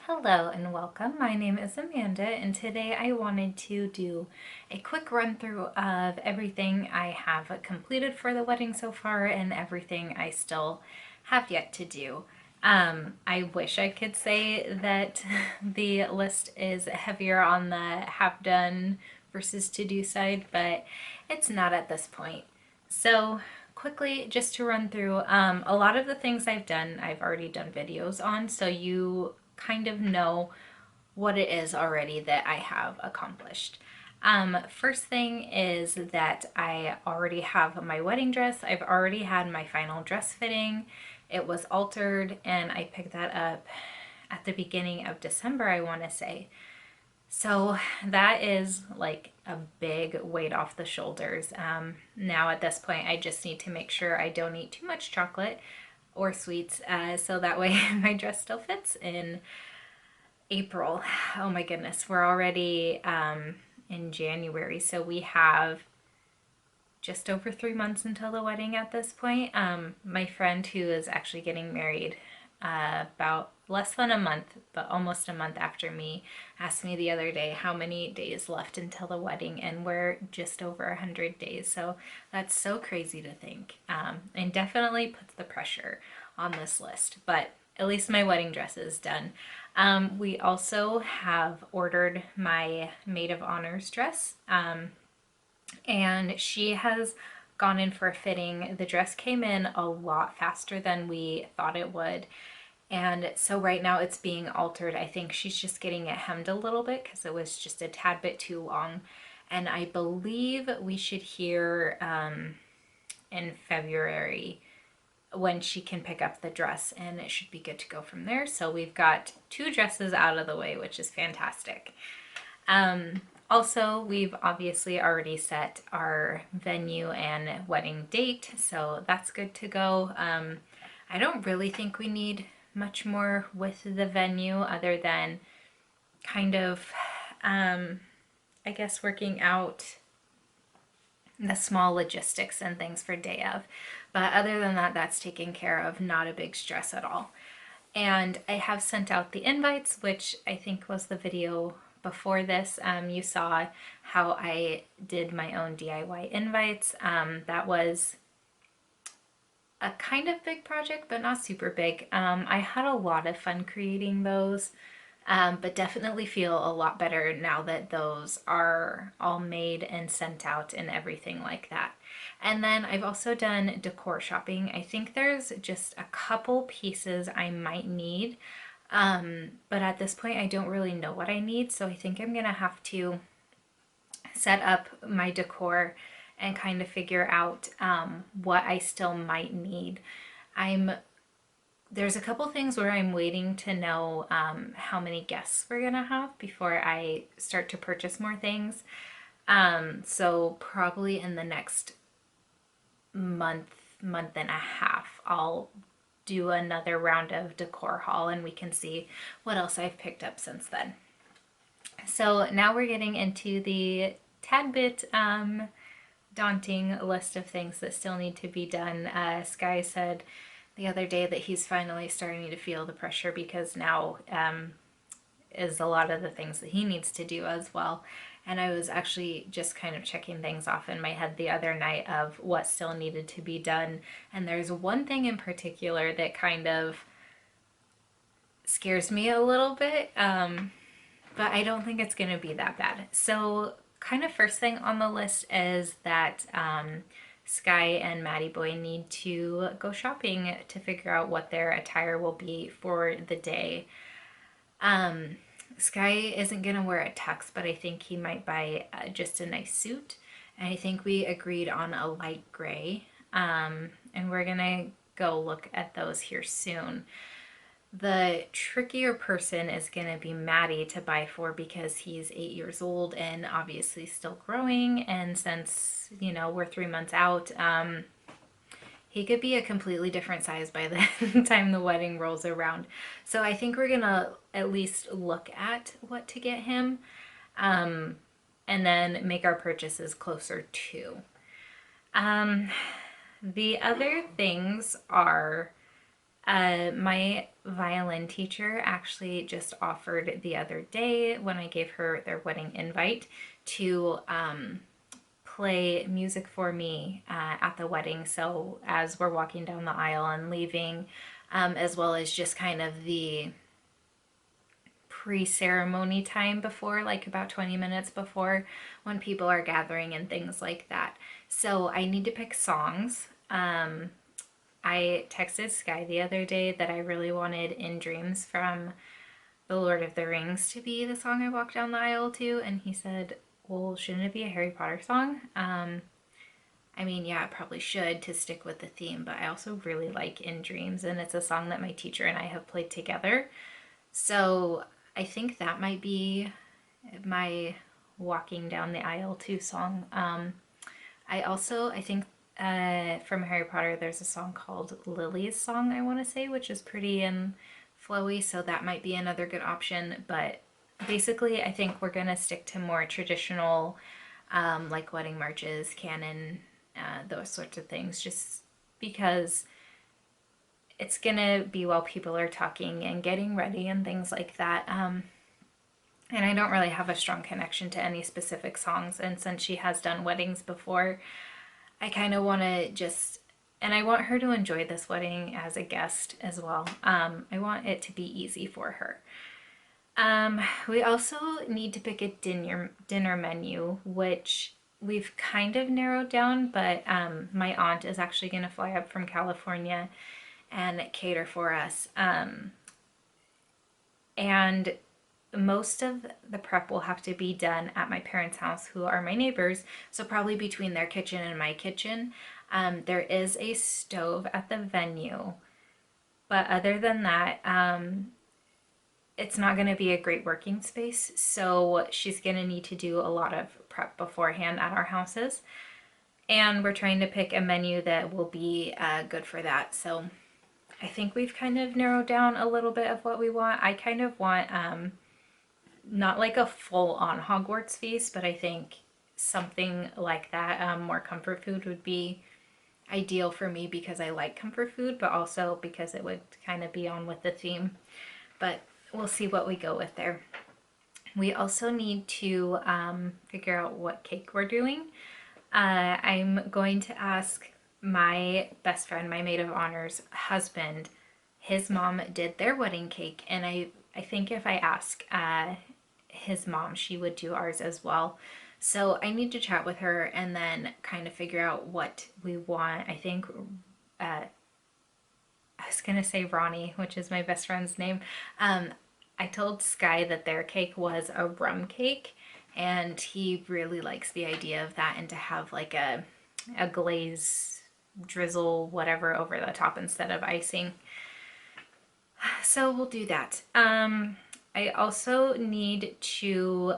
Hello and welcome. My name is Amanda, and today I wanted to do a quick run through of everything I have completed for the wedding so far and everything I still have yet to do. I wish I could say that the list is heavier on the have done versus to do side, but it's not at this point. So, quickly, just to run through, a lot of the things I've done, I've already done videos on, so you kind of know what it is already that I have accomplished. First thing is that I already have my wedding dress. I've already had my final dress fitting. It was altered, and I picked that up at the beginning of December, I want to say. So that is like a big weight off the shoulders. Now at this point, I just need to make sure I don't eat too much chocolate or sweets, so that way my dress still fits in April. Oh my goodness, we're already in January, so we have just over 3 months until the wedding at this point. My friend who is actually getting married about less than a month, but almost a month after me, asked me the other day how many days left until the wedding, and we're just over 100 days. So that's so crazy to think, and definitely puts the pressure on this list. But at least my wedding dress is done. We also have ordered my maid of honors dress, and she has gone in for a fitting. The dress came in a lot faster than we thought it would. And so right now it's being altered. I think she's just getting it hemmed a little bit because it was just a tad bit too long. And I believe we should hear in February when she can pick up the dress, and it should be good to go from there. So we've got two dresses out of the way, which is fantastic. Also, we've obviously already set our venue and wedding date, so that's good to go. I don't really think we need much more with the venue other than kind of, I guess, working out the small logistics and things for day of. But other than that, that's taken care of, not a big stress at all. And I have sent out the invites, which I think was the video before this. You saw how I did my own DIY invites. That was a kind of big project, but not super big. I had a lot of fun creating those, but definitely feel a lot better now that those are all made and sent out and everything like that. And then I've also done decor shopping. I think there's just a couple pieces I might need, but at this point I don't really know what I need, so I think I'm gonna have to set up my decor and kind of figure out what I still might need. There's a couple things where I'm waiting to know how many guests we're gonna have before I start to purchase more things. So probably in the next month and a half, I'll do another round of decor haul and we can see what else I've picked up since then. So now we're getting into the tad bit daunting list of things that still need to be done. Sky said the other day that he's finally starting to feel the pressure because now is a lot of the things that he needs to do as well. And I was actually just kind of checking things off in my head the other night of what still needed to be done. And there's one thing in particular that kind of scares me a little bit, but I don't think it's going to be that bad. So kind of first thing on the list is that Sky and Maddie Boy need to go shopping to figure out what their attire will be for the day. Sky isn't gonna wear a tux, but I think he might buy just a nice suit. And I think we agreed on a light gray. And we're gonna go look at those here soon. The trickier person is going to be Maddie to buy for because he's 8 years old and obviously still growing. And since, we're 3 months out, he could be a completely different size by the time the wedding rolls around. So I think we're going to at least look at what to get him, and then make our purchases closer to. The other things are My violin teacher actually just offered the other day when I gave her their wedding invite to play music for me at the wedding. So as we're walking down the aisle and leaving, as well as just kind of the pre-ceremony time before, like about 20 minutes before, when people are gathering and things like that. So I need to pick songs. I texted Sky the other day that I really wanted In Dreams from The Lord of the Rings to be the song I walked down the aisle to, and he said, well, shouldn't it be a Harry Potter song? I mean, yeah, it probably should to stick with the theme, but I also really like In Dreams, and it's a song that my teacher and I have played together. So I think that might be my walking down the aisle to song. I think from Harry Potter, there's a song called Lily's Song, I want to say, which is pretty and flowy, so that might be another good option. But basically, I think we're going to stick to more traditional, like wedding marches, canon, those sorts of things, just because it's going to be while people are talking and getting ready and things like that. And I don't really have a strong connection to any specific songs. And since she has done weddings before, I kind of want to just, and I want her to enjoy this wedding as a guest as well. I want it to be easy for her. We also need to pick a dinner menu, which we've kind of narrowed down, but my aunt is actually going to fly up from California and cater for us. And most of the prep will have to be done at my parents' house, who are my neighbors, so probably between their kitchen and my kitchen. There is a stove at the venue, but other than that, it's not going to be a great working space, so she's going to need to do a lot of prep beforehand at our houses. And we're trying to pick a menu that will be good for that. So I think we've kind of narrowed down a little bit of what we want. I kind of want not like a full-on Hogwarts feast, but I think something like that, more comfort food would be ideal for me because I like comfort food, but also because it would kind of be on with the theme. But we'll see what we go with there. We also need to figure out what cake we're doing. I'm going to ask my best friend, my maid of honor's husband. His mom did their wedding cake, and I think if I ask his mom, she would do ours as well. So I need to chat with her and then kind of figure out what we want. I think I was gonna say Ronnie, which is my best friend's name. I told Sky that their cake was a rum cake, and he really likes the idea of that and to have like a glaze drizzle whatever over the top instead of icing. So we'll do that. I also need to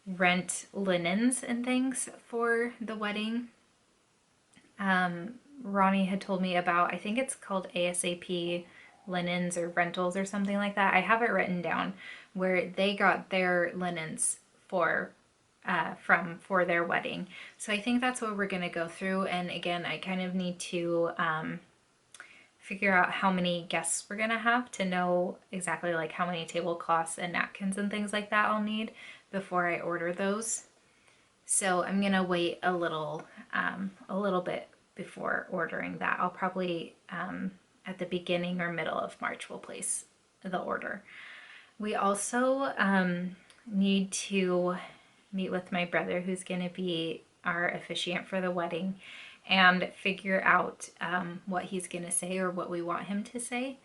rent linens and things for the wedding. Ronnie had told me about, I think it's called ASAP linens or rentals or something like that. I have it written down where they got their linens for their wedding. So I think that's what we're going to go through. And again, I kind of need to figure out how many guests we're going to have to know exactly like how many tablecloths and napkins and things like that I'll need before I order those. So I'm going to wait a little bit before ordering that. I'll probably at the beginning or middle of March we'll place the order. We also need to meet with my brother, who's going to be our officiant for the wedding, and figure out what he's going to say or what we want him to say,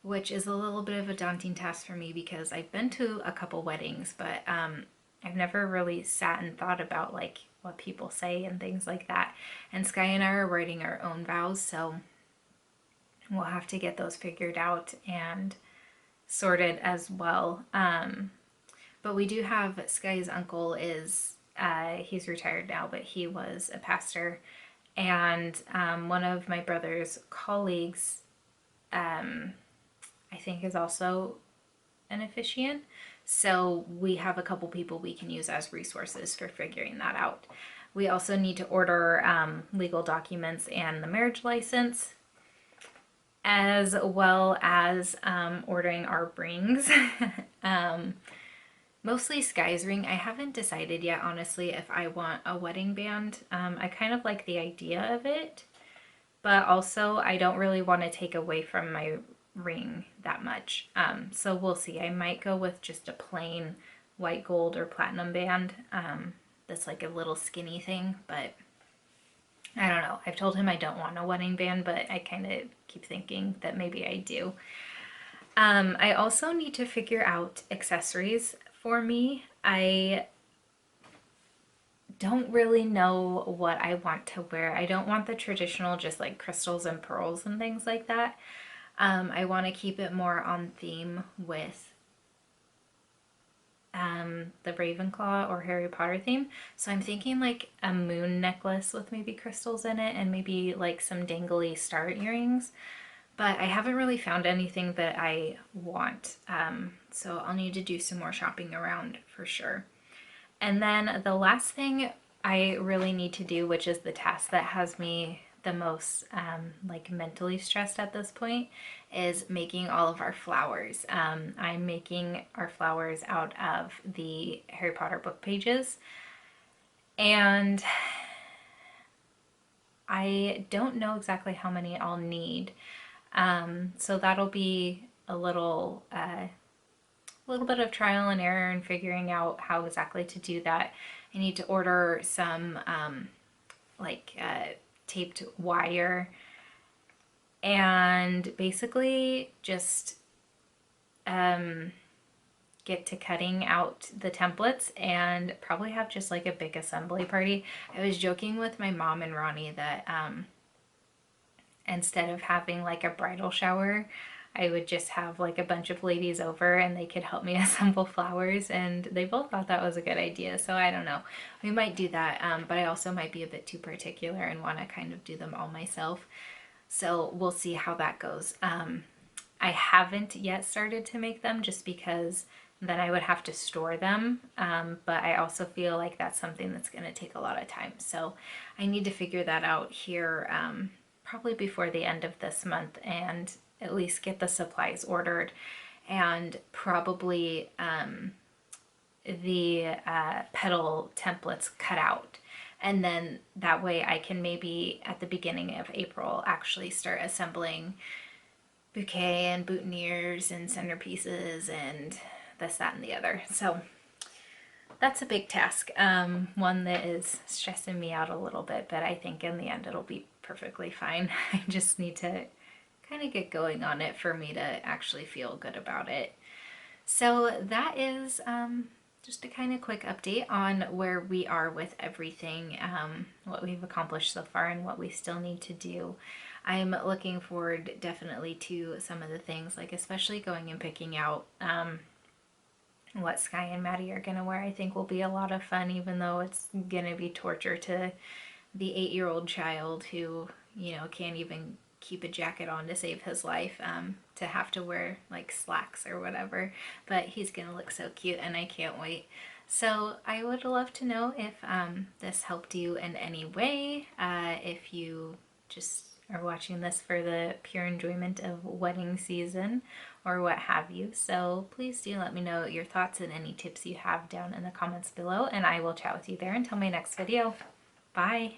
which is a little bit of a daunting task for me because I've been to a couple weddings, but I've never really sat and thought about like what people say and things like that. And Sky and I are writing our own vows, so we'll have to get those figured out and sorted as well. But we do have Sky's uncle is, he's retired now, but he was a pastor. And one of my brother's colleagues, I think is also an officiant. So we have a couple people we can use as resources for figuring that out. We also need to order legal documents and the marriage license. as well as ordering our rings. um, Mostly Sky's ring. I haven't decided yet, honestly, if I want a wedding band. I kind of like the idea of it, but also I don't really want to take away from my ring that much. So we'll see. I might go with just a plain white gold or platinum band. That's like a little skinny thing, but I don't know. I've told him I don't want a wedding band, but I kind of keep thinking that maybe I do. I also need to figure out accessories for me. I don't really know what I want to wear. I don't want the traditional just like crystals and pearls and things like that. I want to keep it more on theme with the Ravenclaw or Harry Potter theme. So I'm thinking like a moon necklace with maybe crystals in it and maybe like some dangly star earrings. But I haven't really found anything that I want. So I'll need to do some more shopping around for sure. And then the last thing I really need to do, which is the task that has me the most like mentally stressed at this point, is making all of our flowers. I'm making our flowers out of the Harry Potter book pages, and I don't know exactly how many I'll need. So that'll be a little bit of trial and error and figuring out how exactly to do that. I need to order some taped wire and basically just get to cutting out the templates and probably have just like a big assembly party. I was joking with my mom and Ronnie that instead of having like a bridal shower, I would just have like a bunch of ladies over and they could help me assemble flowers, and they both thought that was a good idea. So I don't know. We might do that, but I also might be a bit too particular and want to kind of do them all myself. So we'll see how that goes. I haven't yet started to make them just because then I would have to store them. But I also feel like that's something that's going to take a lot of time. So I need to figure that out here probably before the end of this month and at least get the supplies ordered and probably the petal templates cut out. And then that way I can maybe at the beginning of April actually start assembling bouquet and boutonnieres and centerpieces and this, that, and the other. So that's a big task, one that is stressing me out a little bit, but I think in the end it'll be perfectly fine. I just need to kind of get going on it for me to actually feel good about it. So that is just a kind of quick update on where we are with everything, what we've accomplished so far and what we still need to do. I'm looking forward definitely to some of the things, like especially going and picking out what Sky and Maddie are going to wear. I think will be a lot of fun, even though it's going to be torture to the 8-year-old child who, you know, can't even keep a jacket on to save his life, to have to wear like slacks or whatever. But he's going to look so cute and I can't wait. So I would love to know if this helped you in any way, if you just are watching this for the pure enjoyment of wedding season or what have you. So please do let me know your thoughts and any tips you have down in the comments below, and I will chat with you there until my next video. Bye!